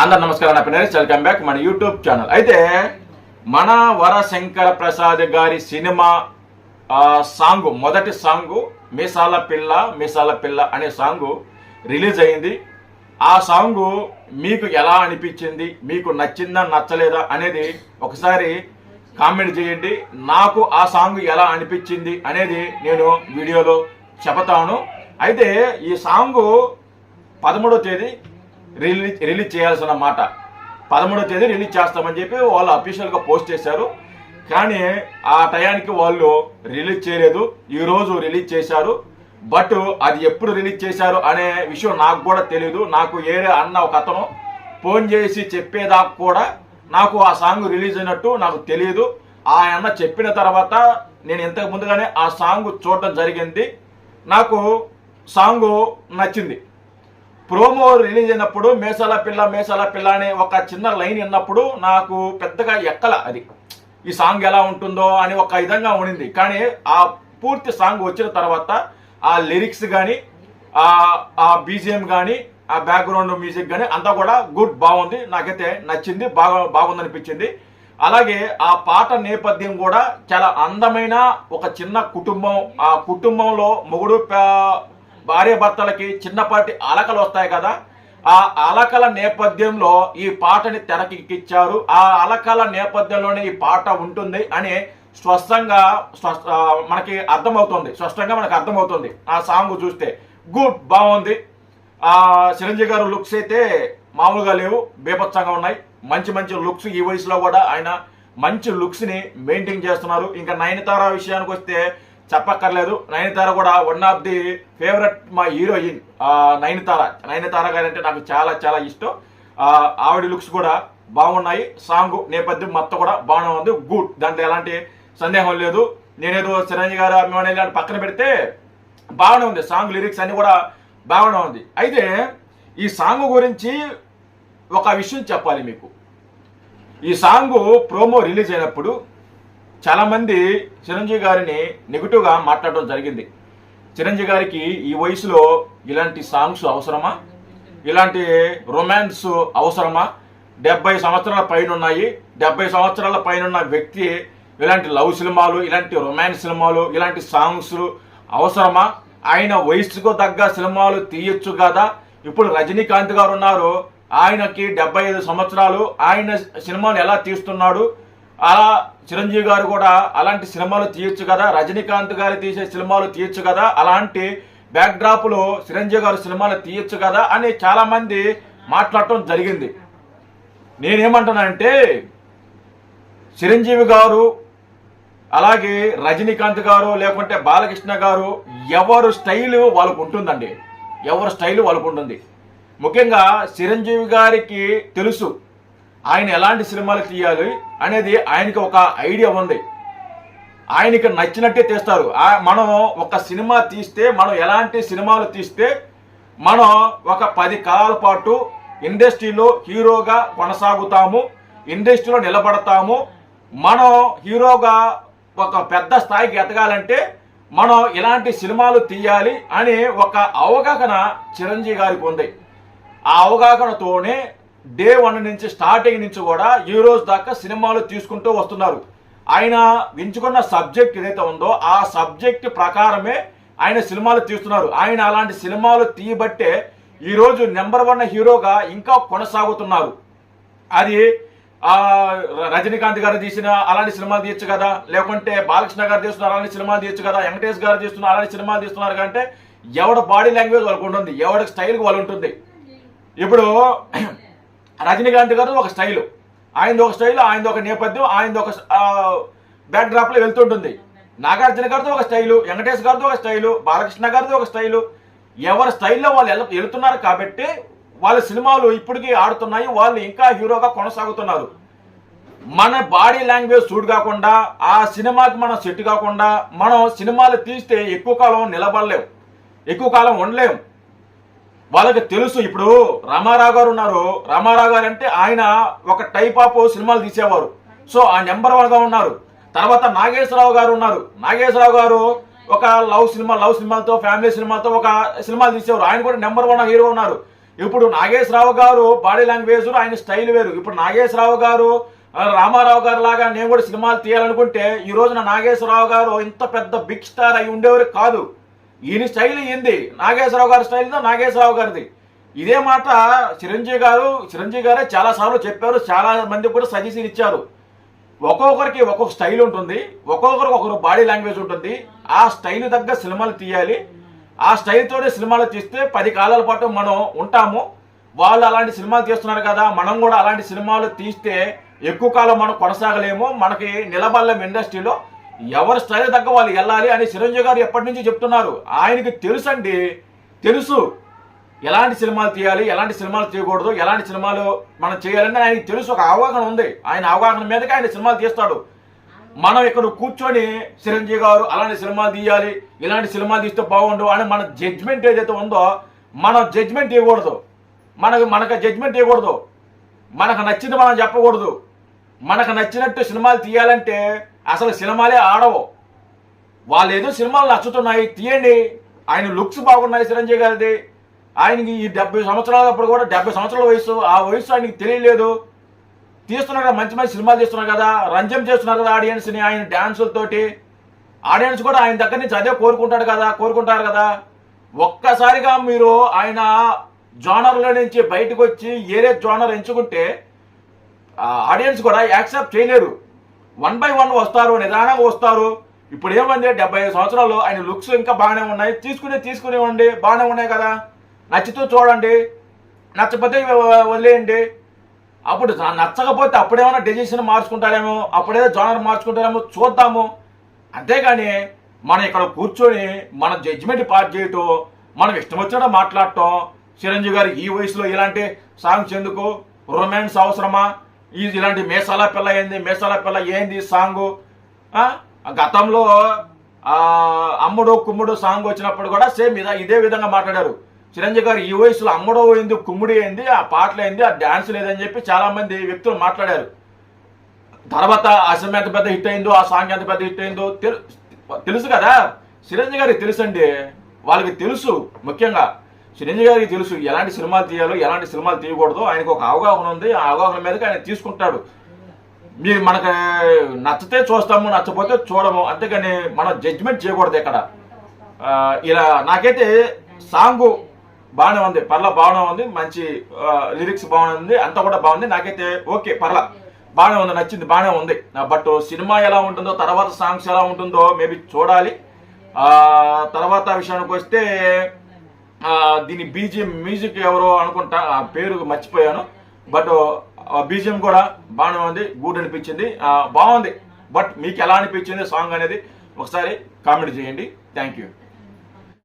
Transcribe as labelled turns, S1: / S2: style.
S1: అందరు నమస్కారం. నా పేరు వెల్కమ్ బ్యాక్ మన యూట్యూబ్ ఛానల్. అయితే మన వరశంకర ప్రసాద్ గారి సినిమా సాంగ్, మొదటి సాంగ్ మీసాల పిల్ల అనే సాంగ్ రిలీజ్ అయింది. ఆ సాంగ్ మీకు ఎలా అనిపించింది, మీకు నచ్చిందా నచ్చలేదా అనేది ఒకసారి కామెంట్ చేయండి. నాకు ఆ సాంగ్ ఎలా అనిపించింది అనేది నేను వీడియోలో చెబుతాను. అయితే ఈ సాంగ్ 13వ తేదీ రిలీజ్ చేయాల్సిన మాట, 13వ తేదీ రిలీజ్ చేస్తామని చెప్పి వాళ్ళు అఫీషియల్గా పోస్ట్ చేశారు. కానీ ఆ టయానికి వాళ్ళు రిలీజ్ చేయలేదు. ఈరోజు రిలీజ్ చేశారు. బట్ అది ఎప్పుడు రిలీజ్ చేశారు అనే విషయం నాకు కూడా తెలియదు. నాకు ఏరే అన్న ఒక అతను ఫోన్ చేసి చెప్పేదాకా కూడా నాకు ఆ సాంగ్ రిలీజ్ అయినట్టు నాకు తెలియదు. ఆ అన్న చెప్పిన తర్వాత నేను ఇంతకు ముందుగానే ఆ సాంగ్ చూడటం జరిగింది. నాకు సాంగ్ నచ్చింది. ప్రోమో రిలీజ్ అయినప్పుడు మీసాల పిల్ల అనే ఒక చిన్న లైన్ విన్నప్పుడు నాకు పెద్దగా ఎక్కల అది ఈ సాంగ్ ఎలా ఉంటుందో అని ఒక విధంగా ఉండింది. కానీ ఆ పూర్తి సాంగ్ వచ్చిన తర్వాత ఆ లిరిక్స్ కానీ ఆ బీజిఎం కానీ ఆ బ్యాక్గ్రౌండ్ మ్యూజిక్ కానీ అంతా కూడా బాగుంది. నాకైతే నచ్చింది, బాగుంది అనిపించింది. అలాగే ఆ పాట నేపథ్యం కూడా చాలా అందమైన ఒక చిన్న కుటుంబం. ఆ కుటుంబంలో మొగుడు భార్య భర్తలకి చిన్నపాటి అలకలు వస్తాయి కదా, ఆ అలకల నేపథ్యంలో ఈ పాటని తెరకెక్కించారు. ఆ అలకల నేపథ్యంలోనే ఈ పాట ఉంటుంది అని స్పష్టంగా మనకి అర్థమవుతుంది ఆ సాంగ్ చూస్తే. బాగుంది. ఆ చిరంజీవి గారు లుక్స్ అయితే మామూలుగా లేవు, బేపచ్చంగా ఉన్నాయి. మంచి లుక్స్ ఈ వయసులో కూడా ఆయన మంచి లుక్స్ ని మెయింటైన్ చేస్తున్నారు. ఇంకా నయనతార విషయానికి వస్తే చెప్పక్కర్లేదు. నయనతార కూడా వన్ ఆఫ్ ది ఫేవరెట్ మా హీరోయిన్. నయనతార గారు అంటే నాకు చాలా చాలా ఇష్టం. ఆవిడ లుక్స్ కూడా బాగున్నాయి. సాంగ్ నేపథ్యం మొత్తం కూడా బాగానే ఉంది. దాంట్లో ఎలాంటి సందేహం లేదు. నేనేదో చిరంజీవి గారు అభిమానులు పక్కన పెడితే బాగానే ఉంది. సాంగ్ లిరిక్స్ అన్ని కూడా బాగానే ఉంది. అయితే ఈ సాంగ్ గురించి ఒక విషయం చెప్పాలి మీకు. ఈ సాంగ్ ప్రోమో రిలీజ్ అయినప్పుడు చాలా మంది చిరంజీవి గారిని నెగిటివ్గా మాట్లాడడం జరిగింది. చిరంజీవి గారికి ఈ వయసులో ఇలాంటి సాంగ్స్ అవసరమా, ఇలాంటి రొమాన్స్ అవసరమా, 70 సంవత్సరాల పైన ఉన్నాయి, 70 సంవత్సరాల పైన వ్యక్తి ఇలాంటి లవ్ సినిమాలు, ఇలాంటి రొమాన్స్ సినిమాలు, ఇలాంటి సాంగ్స్ అవసరమా? ఆయన వయసుకు తగ్గ సినిమాలు తీయొచ్చు కదా. ఇప్పుడు రజనీకాంత్ గారు ఉన్నారు, ఆయనకి 75 సంవత్సరాలు, ఆయన సినిమాలు ఎలా తీస్తున్నాడు, అలా చిరంజీవి గారు కూడా అలాంటి సినిమాలు తీయొచ్చు కదా, రజనీకాంత్ గారు తీసే సినిమాలు తీయొచ్చు కదా, అలాంటి బ్యాక్ డ్రాప్ లో చిరంజీవి గారు సినిమాలు తీయొచ్చు కదా అని చాలా మంది మాట్లాడటం జరిగింది. నేనేమంటున్నానంటే చిరంజీవి గారు అలాగే రజనీకాంత్ గారు లేకుంటే బాలకృష్ణ గారు ఎవరు స్టైల్ వాళ్ళకు ఉంటుందండి. ఎవరు స్టైల్ వాళ్ళకు ఉంటుంది. ముఖ్యంగా చిరంజీవి గారికి తెలుసు ఆయన ఎలాంటి సినిమాలు తీయాలి అనేది. ఆయనకి ఒక ఐడియా ఉంది. ఆయనకి నచ్చినట్టే తీస్తారు. మనం ఒక సినిమా తీస్తే, మనం ఎలాంటి సినిమాలు తీస్తే మనం ఒక 10 కాలాల పాటు ఇండస్ట్రీలో హీరోగా కొనసాగుతాము, ఇండస్ట్రీలో నిలబడతాము. మనం హీరోగా ఒక పెద్ద స్థాయికి ఎదగాలంటే మనం ఇలాంటి సినిమాలు తీయాలి అని ఒక అవగాహన చిరంజీవి గారికి ఉంది. ఆ అవగాహనతోనే డే 1 నుంచి స్టార్టింగ్ నుంచి కూడా ఈ రోజు దాకా సినిమాలు తీసుకుంటూ వస్తున్నారు. ఆయన ఎంచుకున్న సబ్జెక్ట్ ఏదైతే ఉందో ఆ సబ్జెక్ట్ ప్రకారమే ఆయన సినిమాలు తీస్తున్నారు. ఆయన అలాంటి సినిమాలు తీయబట్టే ఈరోజు నెంబర్ 1 హీరోగా ఇంకా కొనసాగుతున్నారు. అది రజనీకాంత్ గారు తీసిన అలాంటి సినిమాలు తీయచ్చు కదా, లేకుంటే బాలకృష్ణ గారు తీస్తున్నారు అలాంటి సినిమాలు తీయచ్చు కదా, వెంకటేష్ గారు తీస్తున్నారు అలాంటి సినిమాలు తీస్తున్నారు కంటే ఎవడ బాడీ లాంగ్వేజ్ వాళ్ళకు ఉంటుంది, ఎవడ స్టైల్కి వాళ్ళు ఉంటుంది. ఇప్పుడు రజనీకాంత్ గారు ఒక స్టైలు, ఆయనది ఒక స్టైలు, ఆయనది ఒక నేపథ్యం, ఆయనది ఒక బ్యాక్ డ్రాప్ లో వెళ్తుంటుంది. నాగార్జున గారితో ఒక స్టైలు, వెంకటేష్ గారితో ఒక స్టైలు, బాలకృష్ణ గారితో ఒక స్టైలు. ఎవరి స్టైల్లో వాళ్ళు వెళ్తున్నారు కాబట్టి వాళ్ళ సినిమాలు ఇప్పటికీ ఆడుతున్నాయి, వాళ్ళు ఇంకా హీరోగా కొనసాగుతున్నారు. మన బాడీ లాంగ్వేజ్ సూట్ కాకుండా, ఆ సినిమాకి మనం సెట్ కాకుండా మనం సినిమాలు తీస్తే ఎక్కువ కాలం నిలబడలేం, ఎక్కువ కాలం ఉండలేం. వాళ్ళకి తెలుసు. ఇప్పుడు రామారావు గారు ఉన్నారు. రామారావు గారు అంటే ఆయన ఒక టైప్ ఆఫ్ సినిమాలు తీసేవారు. సో ఆ నెంబర్ 1గా ఉన్నారు. తర్వాత నాగేశ్వరరావు గారు ఉన్నారు. నాగేశ్వరరావు గారు ఒక లవ్ సినిమాలతో, ఫ్యామిలీ సినిమాతో ఒక సినిమాలు తీసేవారు. ఆయన కూడా నెంబర్ 1 హీరో ఉన్నారు. ఇప్పుడు నాగేశ్వరరావు గారు బాడీ లాంగ్వేజ్ ఆయన స్టైల్ వేరు. ఇప్పుడు నాగేశ్వరరావు గారు రామారావు గారు లాగా నేను కూడా సినిమాలు తీయాలనుకుంటే ఈ రోజున నాగేశ్వరరావు గారు ఇంత పెద్ద బిగ్ స్టార్ అయి ఉండేవారు కాదు. ఈయన స్టైల్ ఏంది, నాగేశ్వరరావు గారి స్టైల్ నాగేశ్వరరావు గారిది. ఇదే మాట చిరంజీవి గారే చాలా సార్లు చెప్పారు, చాలా మంది కూడా సజెషన్ ఇచ్చారు. ఒక్కొక్కరికి ఒక్కొక్క స్టైల్ ఉంటుంది, ఒక్కొక్కరికి ఒక్కొక్క బాడీ లాంగ్వేజ్ ఉంటుంది. ఆ స్టైల్ తగ్గ సినిమాలు తీయాలి. ఆ స్టైల్తోనే సినిమాలు తీస్తే 10 కాలాల పాటు మనం ఉంటాము. వాళ్ళు అలాంటి సినిమాలు తీస్తున్నారు కదా, మనం కూడా అలాంటి సినిమాలు తీస్తే ఎక్కువ కాలం మనం కొనసాగలేము, మనకి నిలబడలేము ఇండస్ట్రీలో. ఎవరి స్టైల్ తగ్గ వాళ్ళు వెళ్ళాలి అని చిరంజీవి గారు ఎప్పటి నుంచి చెప్తున్నారు. ఆయనకి తెలుసండి, తెలుసు ఎలాంటి సినిమాలు తీయాలి, ఎలాంటి సినిమాలు తీయకూడదు, ఎలాంటి సినిమాలు మనం చేయాలని ఆయనకి తెలుసు. ఒక అవగాహన ఉంది. ఆయన అవగాహన మీదకి ఆయన సినిమాలు తీస్తాడు. మనం ఇక్కడ కూర్చొని చిరంజీవి గారు అలాంటి సినిమాలు తీయాలి, ఇలాంటి సినిమాలు తీస్తే బాగుండు అని మన జడ్జ్మెంట్ ఏదైతే ఉందో మనం జడ్జ్మెంట్ ఇవ్వకూడదు. మనకు జడ్జ్మెంట్ ఇవ్వకూడదు. మనకు నచ్చింది మనం చెప్పకూడదు. మనకు నచ్చినట్టు సినిమాలు తీయాలంటే అసలు సినిమాలే ఆడవు. వాళ్ళు ఏదో సినిమాలు నచ్చుతున్నాయి తీయండి. ఆయన లుక్స్ బాగున్నాయి చిరంజీవి గారిది. ఆయనకి ఈ 70 సంవత్సరాలప్పుడు కూడా 70 సంవత్సరాల వయసు, ఆ వయసు ఆయనకి తెలియలేదు. తీస్తున్నారు కదా, మంచి మంచి సినిమాలు తీస్తున్నారు కదా, రంజం చేస్తున్నారు కదా ఆడియన్స్ని. ఆయన డ్యాన్సులతోటి ఆడియన్స్ కూడా ఆయన దగ్గర నుంచి అదే కోరుకుంటారు కదా. ఒక్కసారిగా మీరు ఆయన జోనర్లో నుంచి బయటకు వచ్చి ఏరే జోనర్ ఎంచుకుంటే ఆడియన్స్ కూడా యాక్సెప్ట్ చేయలేరు. 1 by 1 వస్తారు, నిదానంగా వస్తారు. ఇప్పుడు ఏమంది 75 సంవత్సరాలు ఆయన లుక్స్ ఇంకా బాగానే ఉన్నాయి. తీసుకునేవ్వండి, బాగానే ఉన్నాయి కదా, నచ్చితే చూడండి, నచ్చకపోతే వదిలేయండి. అప్పుడు నచ్చకపోతే అప్పుడేమైనా డెసిషన్ మార్చుకుంటారేమో, అప్పుడేదో జోనర్ మార్చుకుంటారేమో చూద్దాము. అంతేగాని మనం ఇక్కడ కూర్చొని మన జడ్జిమెంట్ పాస్ చేయటం, మనం ఇష్టం వచ్చినట్టు మాట్లాడటం, చిరంజీవి గారు ఈ వయసులో ఇలాంటి సాంగ్స్ ఎందుకు, రొమాన్స్ అవసరమా, ఇలాంటి మేసాల పిల్ల ఏంది సాంగు. గతంలో అమ్ముడు కుమ్ముడు సాంగ్ వచ్చినప్పుడు కూడా సేమ్ ఇదే విధంగా మాట్లాడారు. చిరంజీవి గారు ఈ వయసులో అమ్ముడో ఏంది, కుమ్ముడి ఏంది, ఆ పాటలు ఏంది, ఆ డ్యాన్స్ లేదని చెప్పి చాలా మంది వ్యక్తులు మాట్లాడారు. తర్వాత ఆ సినిమా ఎంత పెద్ద హిట్ అయిందో, ఆ సాంగ్ ఎంత పెద్ద హిట్ అయిందో తెలుసు కదా. చిరంజీవి గారికి తెలుసండి, వాళ్ళకి తెలుసు. ముఖ్యంగా చిరంజీవి గారికి తెలుసు ఎలాంటి సినిమాలు తీయాలో, ఎలాంటి సినిమాలు తీయకూడదు. ఆయనకు ఒక అవగాహన ఉంది. ఆ అవగాహన మీదకి ఆయన తీసుకుంటాడు. మీరు మనకు నచ్చితే చూస్తాము, నచ్చపోతే చూడము. అంతేగాని మనం జడ్జిమెంట్ చేయకూడదు ఇక్కడ. ఇలా నాకైతే సాంగు బాగానే ఉంది, బాగానే ఉంది, మంచి లిరిక్స్ బాగానే ఉంది, అంతా కూడా బాగుంది. నాకైతే ఓకే, బాగానే ఉంది, నచ్చింది, బాగానే ఉంది. బట్ సినిమా ఎలా ఉంటుందో, తర్వాత సాంగ్స్ ఎలా ఉంటుందో మేబీ చూడాలి. తర్వాత విషయానికి వస్తే దీని మ్యూజిక్ ఎవరో అనుకుంటా, ఆ పేరు మర్చిపోయాను. బట్ బీజిఎం కూడా బాగానే ఉంది, గుడ్ అనిపించింది, బాగుంది. బట్ మీకు ఎలా అనిపించింది సాంగ్ అనేది ఒకసారి కామెంట్ చేయండి. Thank you.